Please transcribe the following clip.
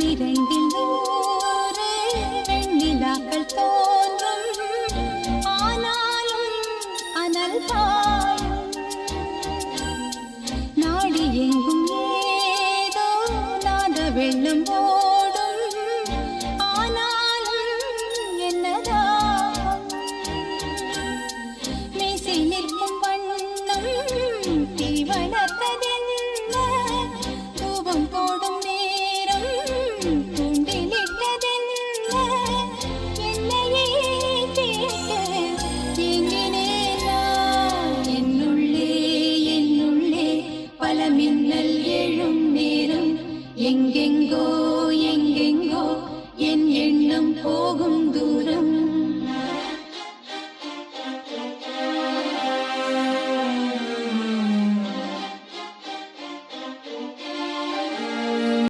பன்னிரண்டில் நூறு வெண்ணிலாக்கள் தோன்றும், ஆனாலும் அனல் பாயும். நாடி எங்கும் ஏதோ நாத வெள்ளம் ஓடும், ஆனாலும் என்னதாகும். மீசை நிற்கும் வண்ணம் தீ வளர்த்ததென்ன, தூபம் போடும் நேரம் தூண்டிலிட்டதென்ன. என்னையே கேட்டு ஏங்கினேன் நான். என்னுள்ளே பல மின்னல் எழும் நேரம் எங்கெங்க